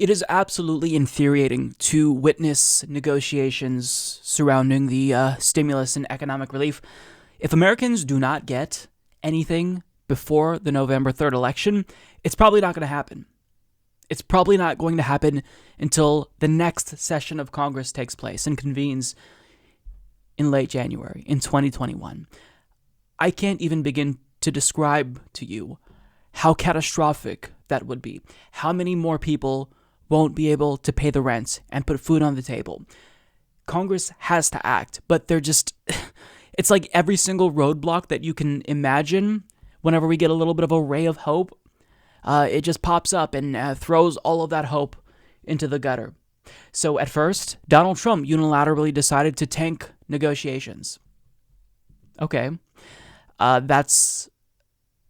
It is absolutely infuriating to witness negotiations surrounding the stimulus and economic relief. If Americans do not get anything before the November 3rd election, it's probably not going to happen. It's probably not going to happen until the next session of Congress takes place and convenes in late January in 2021. I can't even begin to describe to you how catastrophic that would be. How many more people won't be able to pay the rent and put food on the table? Congress has to act, but they're just... It's like every single roadblock that you can imagine. Whenever we get a little bit of a ray of hope, it just pops up and throws all of that hope into the gutter. So at first, Donald Trump unilaterally decided to tank negotiations. Okay, that's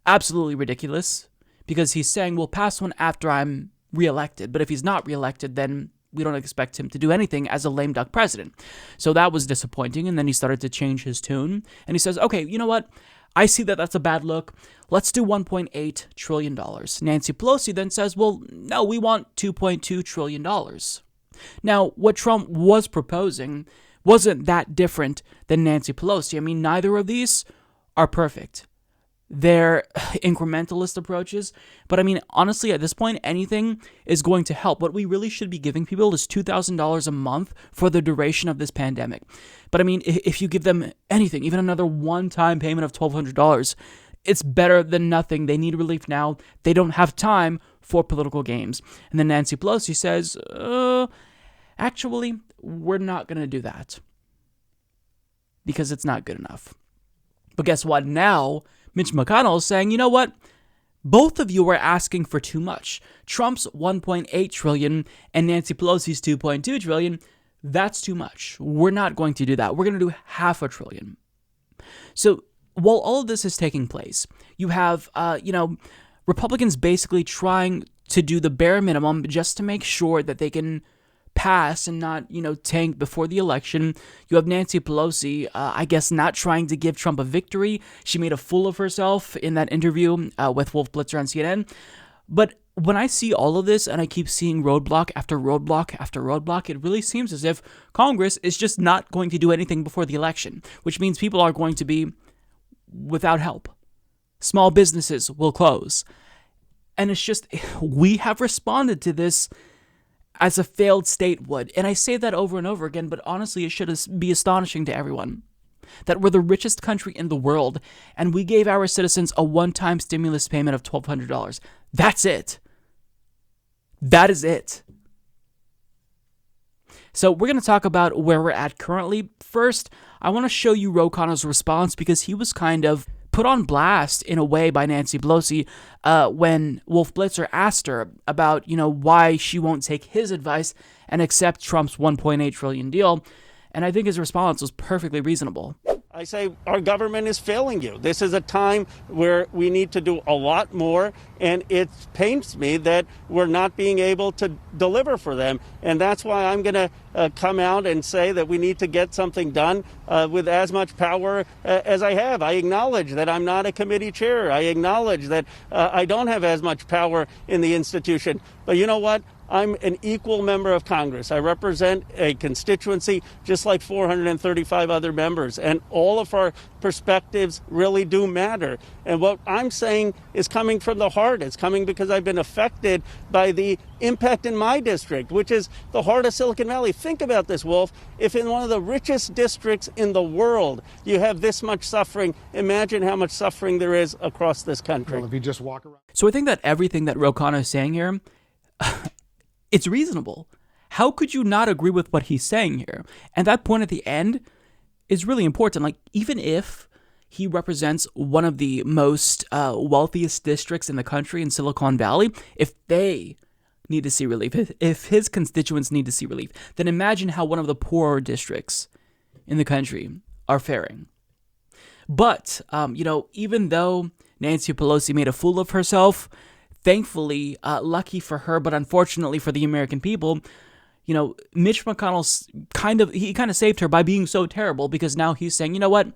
absolutely ridiculous, because he's saying we'll pass one after I'm reelected. But if he's not reelected, then we don't expect him to do anything as a lame duck president. So that was disappointing, and then he started to change his tune, and he says, okay, you know what? I see that that's a bad look. Let's do $1.8 trillion. Nancy Pelosi then says, well, no, we want $2.2 trillion. Now, what Trump was proposing wasn't that different than Nancy Pelosi. I mean, neither of these are perfect. They're incrementalist approaches. But I mean, honestly, at this point, anything is going to help. What we really should be giving people is $2,000 a month for the duration of this pandemic. But I mean, if you give them anything, even another one-time payment of $1,200, it's better than nothing. They need relief now. They don't have time for political games. And then Nancy Pelosi says, actually, we're not going to do that because it's not good enough. But guess what? Now, Mitch McConnell is saying, you know what? Both of you are asking for too much. Trump's $1.8 trillion and Nancy Pelosi's $2.2 trillion, that's too much. We're not going to do that. We're going to do $0.5 trillion. So while all of this is taking place, you have, Republicans basically trying to do the bare minimum just to make sure that they can pass and not, tank before the election. You have Nancy Pelosi, I guess, not trying to give Trump a victory. She made a fool of herself in that interview with Wolf Blitzer on CNN. But when I see all of this and I keep seeing roadblock after roadblock after roadblock, it really seems as if Congress is just not going to do anything before the election, which means people are going to be without help. Small businesses will close. And it's just, we have responded to this as a failed state would. And I say that over and over again, but honestly, it should be astonishing to everyone that we're the richest country in the world, and we gave our citizens a one-time stimulus payment of $1,200. That's it. That is it. So we're going to talk about where we're at currently. First, I want to show you Ro Khanna's response, because he was kind of put on blast in a way by Nancy Pelosi when Wolf Blitzer asked her about, why she won't take his advice and accept Trump's $1.8 trillion deal. And I think his response was perfectly reasonable. I say our government is failing you. This is a time where we need to do a lot more, and it pains me that we're not being able to deliver for them. And that's why I'm going to come out and say that we need to get something done with as much power as I have. I acknowledge that I'm not a committee chair. I acknowledge that I don't have as much power in the institution. But you know what? I'm an equal member of Congress. I represent a constituency just like 435 other members, and all of our perspectives really do matter. And what I'm saying is coming from the heart. It's coming because I've been affected by the impact in my district, which is the heart of Silicon Valley. Think about this, Wolf. If in one of the richest districts in the world you have this much suffering, imagine how much suffering there is across this country. Well, if you just walk around. So I think that everything that Ro Khanna is saying here, it's reasonable. How could you not agree with what he's saying here? And that point at the end is really important. Like, even if he represents one of the most wealthiest districts in the country in Silicon Valley, if they need to see relief, if his constituents need to see relief, then imagine how one of the poorer districts in the country are faring. But, even though Nancy Pelosi made a fool of herself, thankfully, lucky for her, but unfortunately for the American people, Mitch McConnell kind of saved her by being so terrible, because now he's saying, you know what?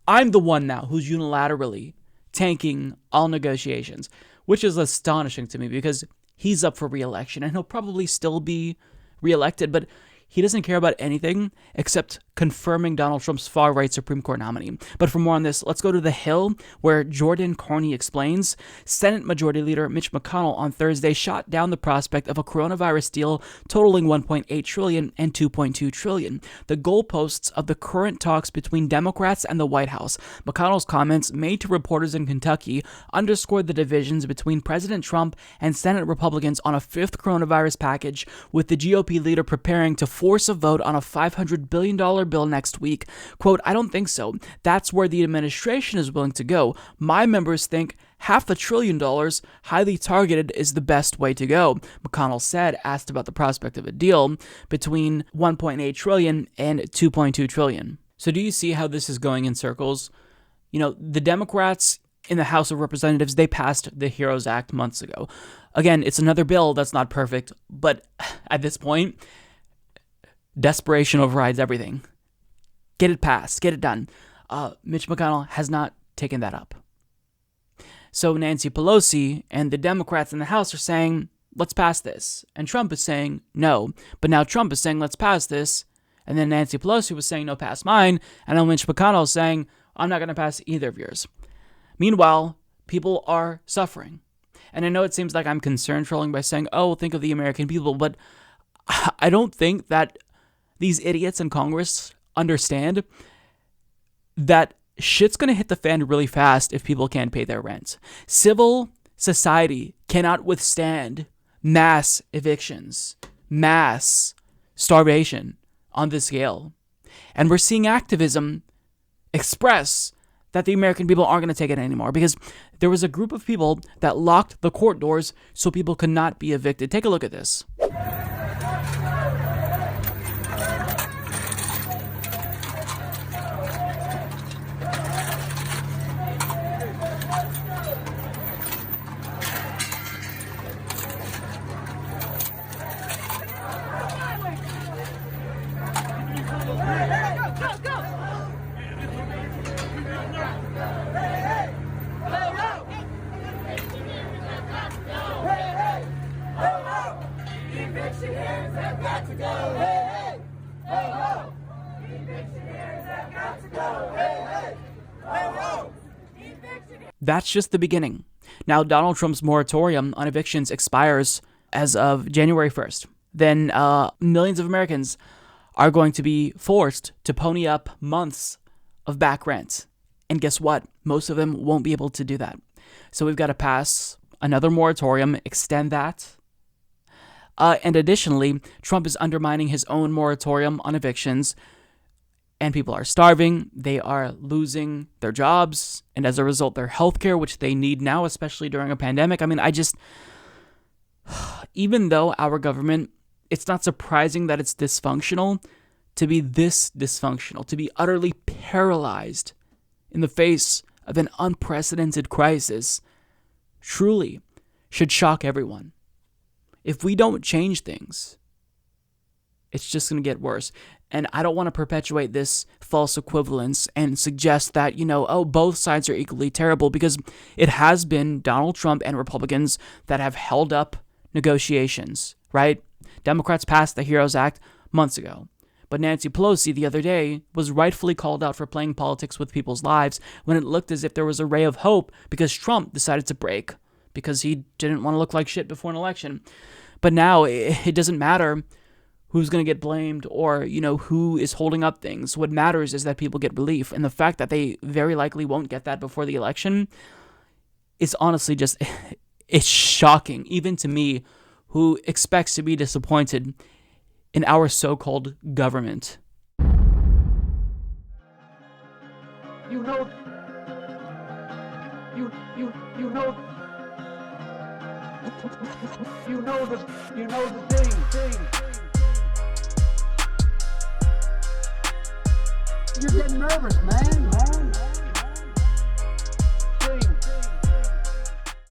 I'm the one now who's unilaterally tanking all negotiations, which is astonishing to me, because he's up for re-election, and he'll probably still be re-elected, but he doesn't care about anything except confirming Donald Trump's far-right Supreme Court nominee. But for more on this, let's go to The Hill, where Jordan Carney explains Senate Majority Leader Mitch McConnell on Thursday shot down the prospect of a coronavirus deal totaling $1.8 trillion and $2.2 trillion, the goalposts of the current talks between Democrats and the White House. McConnell's comments made to reporters in Kentucky underscored the divisions between President Trump and Senate Republicans on a fifth coronavirus package, with the GOP leader preparing to force a vote on a $500 billion bill next week. Quote, "I don't think so. That's where the administration is willing to go. My members think $500 billion, highly targeted, is the best way to go," McConnell said, asked about the prospect of a deal between $1.8 trillion and $2.2 trillion. So do you see how this is going in circles? You know, the Democrats in the House of Representatives, they passed the HEROES Act months ago. Again, it's another bill that's not perfect, but at this point, desperation overrides everything. Get it passed. Get it done. Mitch McConnell has not taken that up. So Nancy Pelosi and the Democrats in the House are saying, let's pass this. And Trump is saying no. But now Trump is saying, let's pass this. And then Nancy Pelosi was saying, no, pass mine. And now Mitch McConnell is saying, I'm not going to pass either of yours. Meanwhile, people are suffering. And I know it seems like I'm concern trolling by saying, oh, think of the American people. But I don't think that these idiots in Congress understand that shit's going to hit the fan really fast if people can't pay their rent. Civil society cannot withstand mass evictions, mass starvation on this scale. And we're seeing activism express that the American people aren't going to take it anymore, because there was a group of people that locked the court doors so people could not be evicted. Take a look at this. That's just the beginning. Now, Donald Trump's moratorium on evictions expires as of January 1st. Then millions of Americans are going to be forced to pony up months of back rent. And guess what? Most of them won't be able to do that. So we've got to pass another moratorium, extend that. And additionally, Trump is undermining his own moratorium on evictions. And people are starving, they are losing their jobs, and as a result, their healthcare, which they need now, especially during a pandemic. I mean, even though our government, it's not surprising that it's dysfunctional, to be this dysfunctional, to be utterly paralyzed in the face of an unprecedented crisis, truly should shock everyone. If we don't change things, it's just going to get worse. And I don't want to perpetuate this false equivalence and suggest that, both sides are equally terrible, because it has been Donald Trump and Republicans that have held up negotiations, right? Democrats passed the HEROES Act months ago. But Nancy Pelosi the other day was rightfully called out for playing politics with people's lives when it looked as if there was a ray of hope because Trump decided to break because he didn't want to look like shit before an election. But now it doesn't matter who's going to get blamed or, who is holding up things. What matters is that people get relief. And the fact that they very likely won't get that before the election is honestly just, it's shocking, even to me, who expects to be disappointed in our so-called government. You know the thing. You're getting nervous, man.